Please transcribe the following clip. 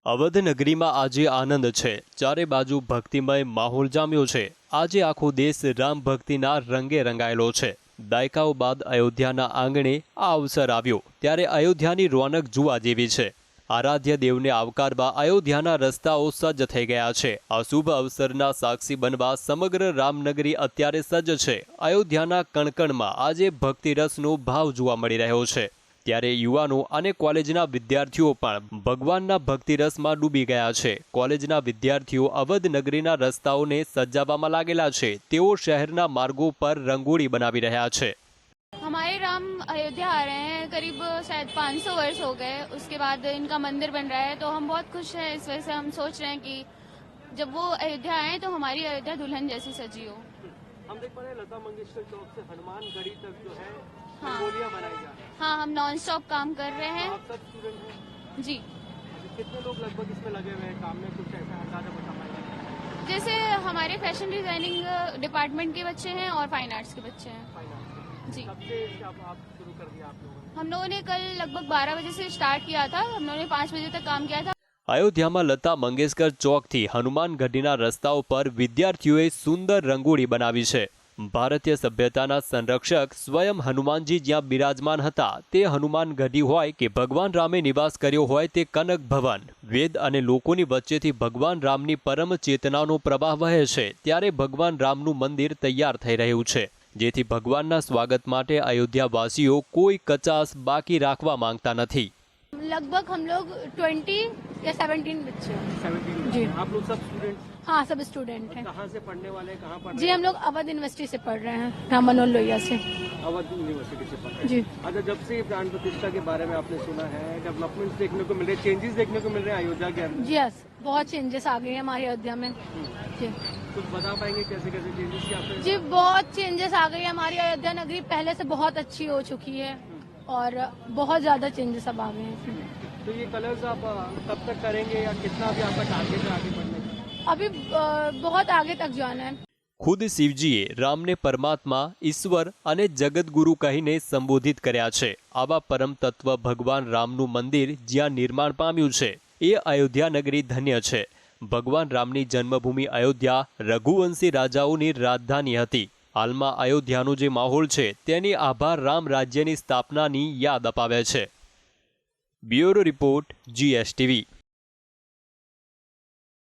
અવધ નગરીમાં આજે આનંદ છે। ચારે બાજુ ભક્તિમય માહોલ જામ્યો છે। આજે આખો દેશ રામ ભક્તિના રંગે રંગાયેલો છે। દાયકાઓ બાદ અયોધ્યાના આંગણે આ અવસર આવ્યો ત્યારે અયોધ્યાની રોનક જોવા જેવી છે। આરાધ્ય દેવને આવકારવા અયોધ્યાના રસ્તાઓ સજ્જ થઈ ગયા છે। આ શુભ અવસરના સાક્ષી બનવા સમગ્ર રામનગરી અત્યારે સજ્જ છે। અયોધ્યાના કણકણમાં આજે ભક્તિરસનો ભાવ જોવા મળી રહ્યો છે। ત્યારે યુવાનો અને કોલેજના વિદ્યાર્થીઓ પણ ભગવાનના ભક્તિરસમાં ડૂબી ગયા છે। કોલેજના વિદ્યાર્થીઓ અવધ નગરીના રસ્તાઓને સજાવવામાં લાગેલા છે। તેઓ શહેરના માર્ગો પર રંગોળી બનાવી રહ્યા છે। हमारे राम अयोध्या आ रहे हैं, करीब शायद 500 वर्ष हो गए। उसके बाद इनका मंदिर बन रहा है, तो हम बहुत खुश हैं। इस वजह से हम सोच रहे हैं कि जब वो अयोध्या आए तो हमारी अयोध्या दुल्हन जैसी सजी हो। हम देख पा रहे हैं लता मंगेशकर चौक से हनुमान गढ़ी तक जो है हाँ। रंगोलियां बनाई जा रही हैं। हाँ, हम नॉन स्टॉप काम कर रहे हैं। आप सब स्टूडेंट हैं? जी। कितने लोग लगभग इसमें लगे हुए हैं काम में, कुछ ऐसा अंदाजा बता पाएंगे? जैसे हमारे फैशन डिजाइनिंग डिपार्टमेंट के बच्चे हैं और फाइन आर्ट्स के बच्चे हैं। जी। कब से आप शुरू कर दिया आप लोगों ने? हम लोगों ने कल लगभग 12 बजे से स्टार्ट किया था। हम लोगों ने 5 बजे तक काम किया था। અયોધ્યામાં લતા મંગેશકર ચોકથી હનુમાન ગઢીના રસ્તાઓ પર વિદ્યાર્થીઓએ સુંદર રંગોળી બનાવી છે। ભારતીય સભ્યતાના સંરક્ષક સ્વયં હનુમાનજી જ્યાં બિરાજમાન હતા તે હનુમાન ગઢી હોય કે ભગવાન રામે નિવાસ કર્યો હોય તે કનક ભવન, વેદ અને લોકોની વચ્ચેથી ભગવાન રામની પરમ ચેતનાનો પ્રવાહ વહે છે। ત્યારે ભગવાન રામનું મંદિર તૈયાર થઈ રહ્યું છે, જેથી ભગવાનના સ્વાગત માટે અયોધ્યાવાસીઓ કોઈ કચાસ બાકી રાખવા માંગતા નથી। लगभग हम लोग 20 या 17 बच्चे हैं। 17 जी। आप लोग सब स्टूडेंट? हाँ, सब स्टूडेंट हैं। कहाँ से पढ़ने वाले हैं? कहाँ पढ़ जी, हम लोग अवध यूनिवर्सिटी से पढ़ रहे हैं, राम मनोहर लोहिया से। अवध यूनिवर्सिटी से पढ़ रहे हैं। जी। अच्छा, जब से प्राण प्रतिष्ठा के बारे में आपने सुना है, डेवलपमेंट्स देखने को मिल रहे हैं, चेंजेस देखने को मिल रहे हैं अयोध्या के अंदर? जी यस, बहुत चेंजेस आ गए हैं हमारी अयोध्या में। जी कुछ बता पाएंगे कैसे कैसे चेंजेस क्या आपने? जी, बहुत चेंजेस आ गई है। हमारी अयोध्या नगरी पहले से बहुत अच्छी हो चुकी है और बहुत ज्यादा चेंजेस अब आ गए हैं। तो ये कलर्स आप कब तक करेंगे या कितना भी आपका टारगेट है आगे बढ़ने का? अभी बहुत आगे तक जाना है। ખુદ શિવજીએ રામને પરમાત્મા, ઈશ્વર અને જગતગુરુ કહીને સંબોધિત કર્યા છે। આવા પરમ તત્વ ભગવાન રામનું મંદિર જ્યાં નિર્માણ પામ્યું છે એ અયોધ્યા નગરી ધન્ય છે। ભગવાન રામની જન્મભૂમિ અયોધ્યા રઘુવંશી રાજાઓની રાજધાની હતી। હાલમાં અયોધ્યાનો જે માહોલ છે તેની આભાર રામ રાજ્યની સ્થાપનાની યાદ અપાવે છે। Bureau report, GSTV।